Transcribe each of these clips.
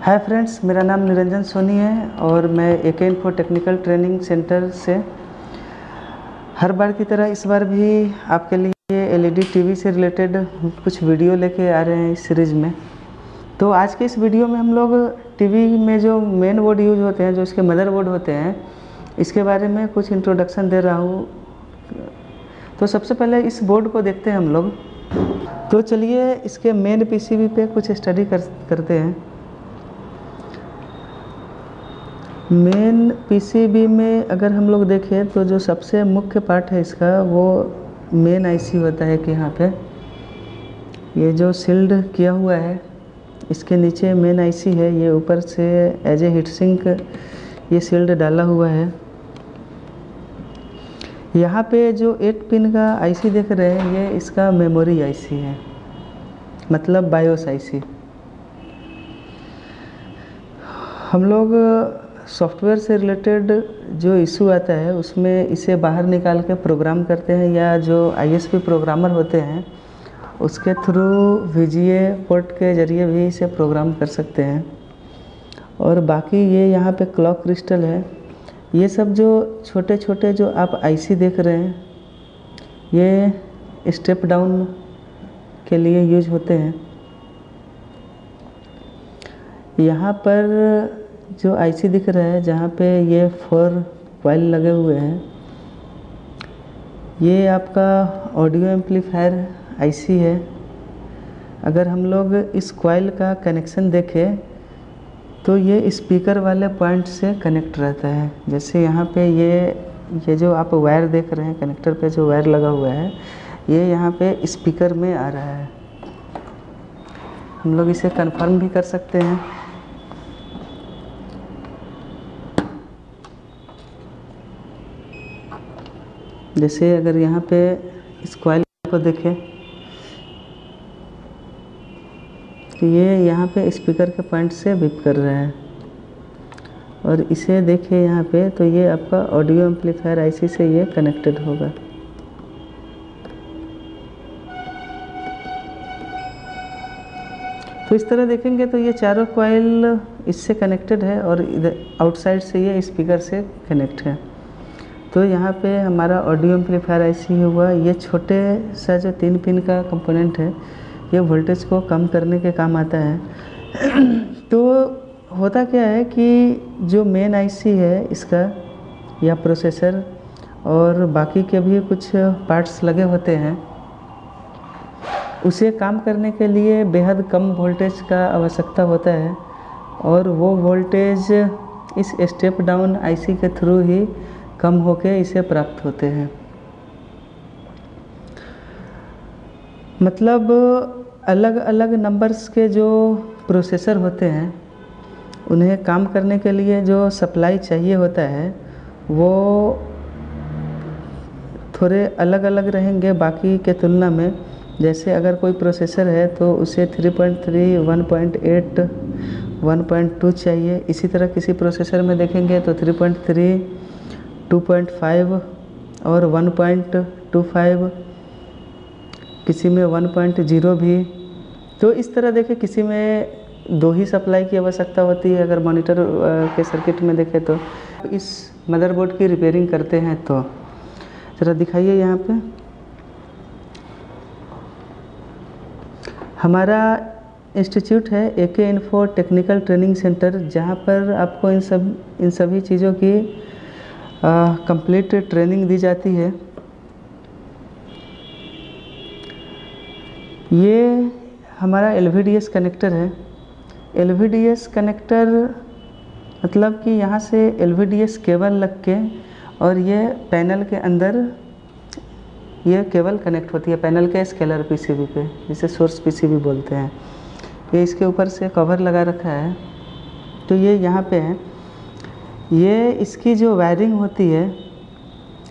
Hi friends, मेरा नाम निरंजन सोनी है और मैं एके इन्फो टेक्निकल ट्रेनिंग सेंटर से हर बार की तरह इस बार भी आपके लिए एलईडी टीवी से रिलेटेड कुछ वीडियो लेके आ रहे हैं इस सीरीज़ में। तो आज के इस वीडियो में हम लोग टीवी में जो मेन बोर्ड यूज होते हैं, जो इसके मदरबोर्ड होते हैं, इसके बारे में कुछ इंट्रोडक्शन दे रहा हूँ। तो सबसे पहले इस बोर्ड को देखते हैं हम लोग। तो चलिए इसके मेन पीसीबी पे कुछ स्टडी करते हैं। मेन पीसीबी में अगर हम लोग देखें तो जो सबसे मुख्य पार्ट है इसका वो मेन आईसी होता है कि यहाँ पे ये जो सील्ड किया हुआ है, इसके नीचे मेन आईसी है। ये ऊपर से एज ए हीट सिंक ये सील्ड डाला हुआ है। यहाँ पे जो 8 पिन का आईसी देख रहे हैं, ये इसका मेमोरी आईसी है, मतलब बायोस आईसी। हम लोग सॉफ्टवेयर से रिलेटेड जो इशू आता है उसमें इसे बाहर निकाल के प्रोग्राम करते हैं, या जो आईएसपी प्रोग्रामर होते हैं उसके थ्रू वीजीए पोर्ट के ज़रिए भी इसे प्रोग्राम कर सकते हैं। और बाकी ये यहाँ पे क्लॉक क्रिस्टल है। ये सब जो छोटे छोटे जो आप आईसी देख रहे हैं, ये स्टेप डाउन के लिए यूज होते हैं। यहाँ पर जो आईसी दिख रहा है, जहाँ पे ये 4 कॉइल लगे हुए हैं, ये आपका ऑडियो एम्पलीफायर आईसी है। अगर हम लोग इस कॉइल का कनेक्शन देखें तो ये स्पीकर वाले पॉइंट से कनेक्ट रहता है। जैसे यहाँ पे ये जो आप वायर देख रहे हैं, कनेक्टर पे जो वायर लगा हुआ है, ये यहाँ पे स्पीकर में आ रहा है। हम लोग इसे कंफर्म भी कर सकते हैं। जैसे अगर यहाँ पे इस कॉइल को देखें तो ये यहाँ पे स्पीकर के पॉइंट से बीप कर रहा है, और इसे देखें यहाँ पे तो ये आपका ऑडियो एम्पलीफायर आईसी से ये कनेक्टेड होगा। तो इस तरह देखेंगे तो ये चारों कॉइल इससे कनेक्टेड है और इधर आउटसाइड से ये स्पीकर से कनेक्ट है। तो यहाँ पे हमारा ऑडियो एम्पलीफायर आईसी हुआ। ये छोटे सा जो 3 पिन का कंपोनेंट है, ये वोल्टेज को कम करने के काम आता है। तो होता क्या है कि जो मेन आईसी है इसका, या प्रोसेसर और बाकी के भी कुछ पार्ट्स लगे होते हैं, उसे काम करने के लिए बेहद कम वोल्टेज का आवश्यकता होता है, और वो वोल्टेज इस स्टेप डाउन आईसी के थ्रू ही कम होके इसे प्राप्त होते हैं। मतलब अलग अलग नंबर्स के जो प्रोसेसर होते हैं, उन्हें काम करने के लिए जो सप्लाई चाहिए होता है वो थोड़े अलग अलग रहेंगे बाकी के तुलना में। जैसे अगर कोई प्रोसेसर है तो उसे 3.3, 1.8, 1.2 चाहिए। इसी तरह किसी प्रोसेसर में देखेंगे तो 3.3, 2.5 और 1.25, किसी में 1.0 भी। तो इस तरह देखें, किसी में 2 ही सप्लाई की आवश्यकता होती है। अगर मॉनिटर के सर्किट में देखें तो इस मदरबोर्ड की रिपेयरिंग करते हैं तो ज़रा दिखाइए। यहाँ पे हमारा इंस्टीट्यूट है एके इन्फो टेक्निकल ट्रेनिंग सेंटर, जहाँ पर आपको इन सभी चीज़ों की कंप्लीट ट्रेनिंग दी जाती है। ये हमारा LVDS कनेक्टर है। LVDS कनेक्टर मतलब कि यहाँ से LVDS केबल लग के और ये पैनल के अंदर ये केबल कनेक्ट होती है, पैनल के स्केलर पीसीबी पे, जिसे सोर्स पीसीबी बोलते हैं। ये इसके ऊपर से कवर लगा रखा है, तो ये यहाँ पे है। ये इसकी जो वायरिंग होती है,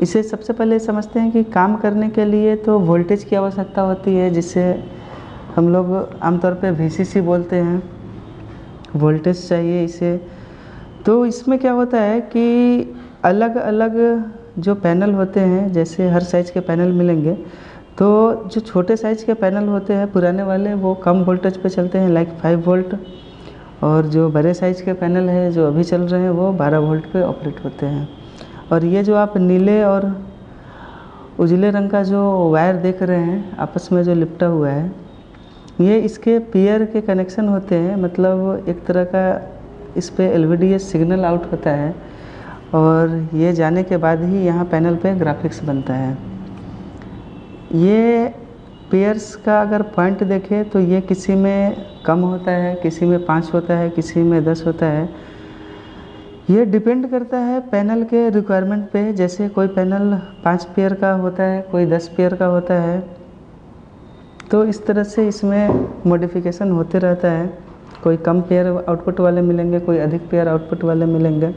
इसे सबसे पहले समझते हैं कि काम करने के लिए तो वोल्टेज की आवश्यकता होती है, जिसे हम लोग आमतौर पे VCC बोलते हैं। वोल्टेज चाहिए इसे। तो इसमें क्या होता है कि अलग अलग जो पैनल होते हैं, जैसे हर साइज़ के पैनल मिलेंगे, तो जो छोटे साइज़ के पैनल होते हैं पुराने वाले, वो कम वोल्टेज पे चलते हैं, लाइक 5 वोल्ट, और जो बड़े साइज़ के पैनल है जो अभी चल रहे हैं वो 12 वोल्ट पे ऑपरेट होते हैं। और ये जो आप नीले और उजले रंग का जो वायर देख रहे हैं आपस में जो लिपटा हुआ है, ये इसके पेयर के कनेक्शन होते हैं। मतलब एक तरह का इस पे LVDS सिग्नल आउट होता है और ये जाने के बाद ही यहाँ पैनल पे ग्राफिक्स बनता है। ये पेयर्स का अगर पॉइंट देखें तो ये किसी में कम होता है, किसी में 5 होता है, किसी में 10 होता है। ये डिपेंड करता है पैनल के रिक्वायरमेंट पे। जैसे कोई पैनल 5 पेयर का होता है, कोई 10 पेयर का होता है, तो इस तरह से इसमें मॉडिफिकेशन होते रहता है। कोई कम पेयर आउटपुट वाले मिलेंगे, कोई अधिक पेयर आउटपुट वाले मिलेंगे।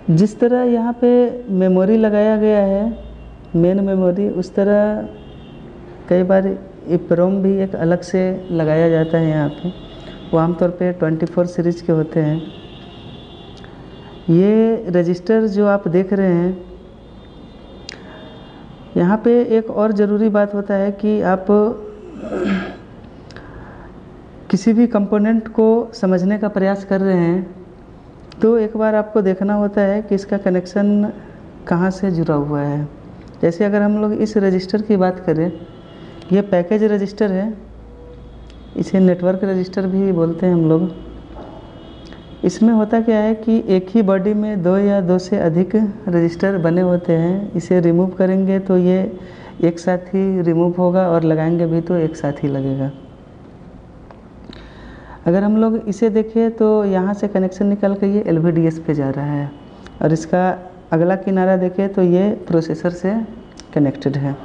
जिस तरह यहाँ पे मेमोरी लगाया गया है, मेन मेमोरी, उस तरह कई बार EEPROM भी एक अलग से लगाया जाता है यहाँ पे। वो आमतौर पे 24 सीरीज के होते हैं। ये रजिस्टर जो आप देख रहे हैं, यहाँ पे एक और ज़रूरी बात होता है कि आप किसी भी कंपोनेंट को समझने का प्रयास कर रहे हैं तो एक बार आपको देखना होता है कि इसका कनेक्शन कहाँ से जुड़ा हुआ है। जैसे अगर हम लोग इस रजिस्टर की बात करें, ये पैकेज रजिस्टर है, इसे नेटवर्क रजिस्टर भी बोलते हैं हम लोग। इसमें होता क्या है कि एक ही बॉडी में 2 या 2 से अधिक रजिस्टर बने होते हैं। इसे रिमूव करेंगे तो ये एक साथ ही रिमूव होगा और लगाएंगे भी तो एक साथ ही लगेगा। अगर हम लोग इसे देखें तो यहाँ से कनेक्शन निकल के ये LVDS पे जा रहा है और इसका अगला किनारा देखें तो ये प्रोसेसर से कनेक्टेड है।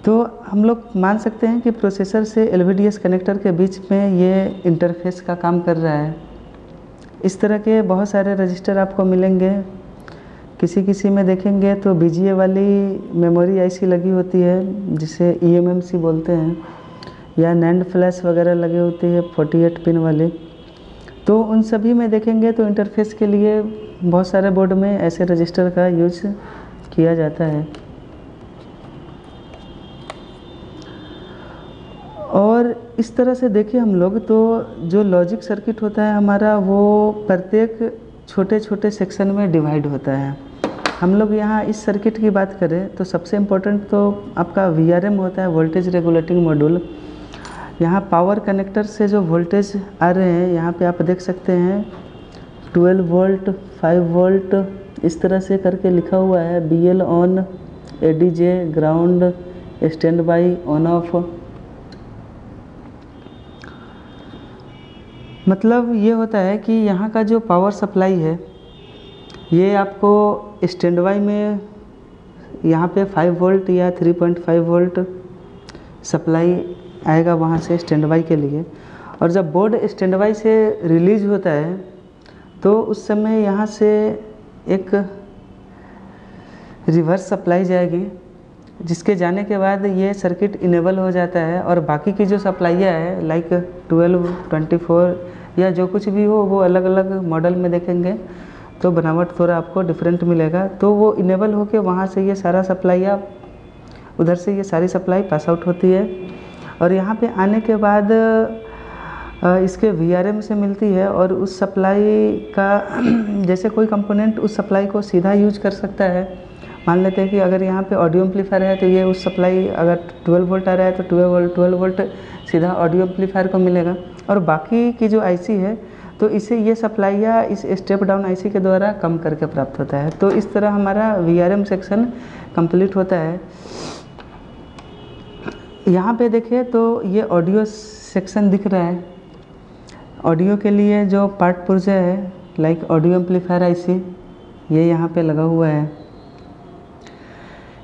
तो हम लोग मान सकते हैं कि प्रोसेसर से LVDS कनेक्टर के बीच में ये इंटरफेस का काम कर रहा है। इस तरह के बहुत सारे रजिस्टर आपको मिलेंगे। किसी किसी में देखेंगे तो BGA वाली मेमोरी IC लगी होती है जिसे eMMC बोलते हैं, या NAND फ्लैश वगैरह लगे होती है 48 पिन वाले। तो उन सभी में देखेंगे तो इंटरफेस के लिए बहुत सारे बोर्ड में ऐसे रजिस्टर का यूज किया जाता है। और इस तरह से देखिए हम लोग तो जो लॉजिक सर्किट होता है हमारा, वो प्रत्येक छोटे छोटे सेक्शन में डिवाइड होता है। हम लोग यहाँ इस सर्किट की बात करें तो सबसे इम्पोर्टेंट तो आपका VRM होता है, वोल्टेज रेगुलेटिंग मॉड्यूल। यहाँ पावर कनेक्टर से जो वोल्टेज आ रहे हैं यहाँ पे आप देख सकते हैं 12 वोल्ट, 5 वोल्ट, इस तरह से करके लिखा हुआ है। BL on, ADJ, ground, stand by, on off. मतलब ये होता है कि यहाँ का जो पावर सप्लाई है ये आपको स्टैंड बाई में यहाँ पे 5 वोल्ट या 3.5 वोल्ट सप्लाई आएगा वहाँ से स्टैंड बाई के लिए। और जब बोर्ड स्टैंड बाई से रिलीज होता है तो उस समय यहाँ से एक रिवर्स सप्लाई जाएगी, जिसके जाने के बाद ये सर्किट इनेबल हो जाता है। और बाकी की जो सप्लाइयाँ है लाइक 12, 24 या जो कुछ भी हो, वो अलग अलग मॉडल में देखेंगे तो बनावट थोड़ा आपको डिफरेंट मिलेगा। तो वो इनेबल होके वहाँ से ये सारा सप्लाइयाँ, उधर से ये सारी सप्लाई पास आउट होती है और यहाँ पे आने के बाद इसके VRM से मिलती है। और उस सप्लाई का जैसे कोई कंपोनेंट उस सप्लाई को सीधा यूज कर सकता है। मान लेते हैं कि अगर यहाँ पे ऑडियो एम्पलीफायर है तो ये उस सप्लाई अगर 12 वोल्ट आ रहा है तो 12 वोल्ट सीधा ऑडियो एम्पलीफायर को मिलेगा। और बाकी की जो IC है तो इसे ये सप्लाइयाँ इस स्टेप डाउन IC के द्वारा कम करके प्राप्त होता है। तो इस तरह हमारा VRM सेक्शन कंप्लीट होता है। यहाँ पे देखें तो ये ऑडियो सेक्शन दिख रहा है। ऑडियो के लिए जो पार्ट पुर्जा है लाइक ऑडियो एम्पलीफायर IC, ये यहाँ पे लगा हुआ है।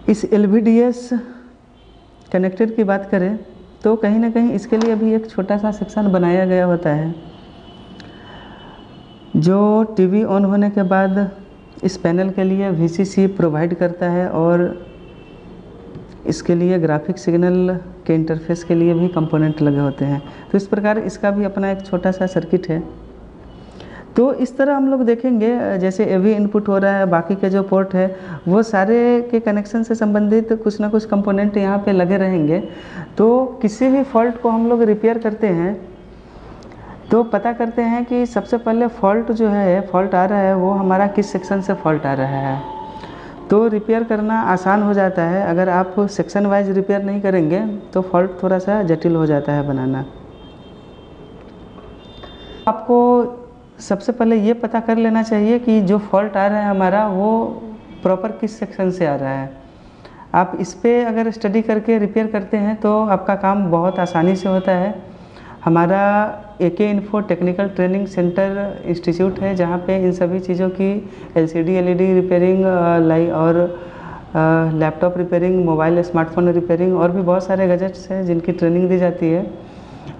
इस LVDS कनेक्टर की बात करें तो कहीं ना कहीं इसके लिए भी एक छोटा सा सेक्शन बनाया गया होता है जो TV ऑन होने के बाद इस पैनल के लिए VCC प्रोवाइड करता है और इसके लिए ग्राफिक सिग्नल के इंटरफेस के लिए भी कंपोनेंट लगे होते हैं। तो इस प्रकार इसका भी अपना एक छोटा सा सर्किट है। तो इस तरह हम लोग देखेंगे, जैसे AV इनपुट हो रहा है, बाकी के जो पोर्ट है वो सारे के कनेक्शन से संबंधित कुछ ना कुछ कंपोनेंट यहाँ पे लगे रहेंगे। तो किसी भी फॉल्ट को हम लोग रिपेयर करते हैं तो पता करते हैं कि सबसे पहले फॉल्ट जो है, फॉल्ट आ रहा है वो हमारा किस सेक्शन से फॉल्ट आ रहा है। तो रिपेयर करना आसान हो जाता है। अगर आप सेक्शन वाइज रिपेयर नहीं करेंगे तो फॉल्ट थोड़ा सा जटिल हो जाता है बनाना। आपको सबसे पहले ये पता कर लेना चाहिए कि जो फॉल्ट आ रहा है हमारा वो प्रॉपर किस सेक्शन से आ रहा है। आप इस पे अगर स्टडी करके रिपेयर करते हैं तो आपका काम बहुत आसानी से होता है। हमारा AK info technical training centre institute है जहाँ पे इन सभी चीज़ों की LCD LED रिपेयरिंग और laptop repairing, mobile smartphone repairing और भी बहुत सारे गैजेट्स हैं जिनकी ट्रेनिंग दी जाती है।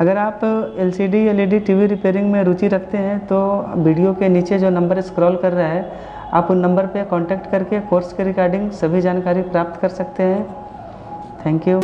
अगर आप LCD LED TV रिपेयरिंग में रुचि रखते हैं तो वीडियो के नीचे जो नंबर स्क्रॉल कर रहा है आप उन नंबर पे कांटेक्ट करके कोर्स के रिगार्डिंग सभी जानकारी प्राप्त कर सकते हैं। Thank you.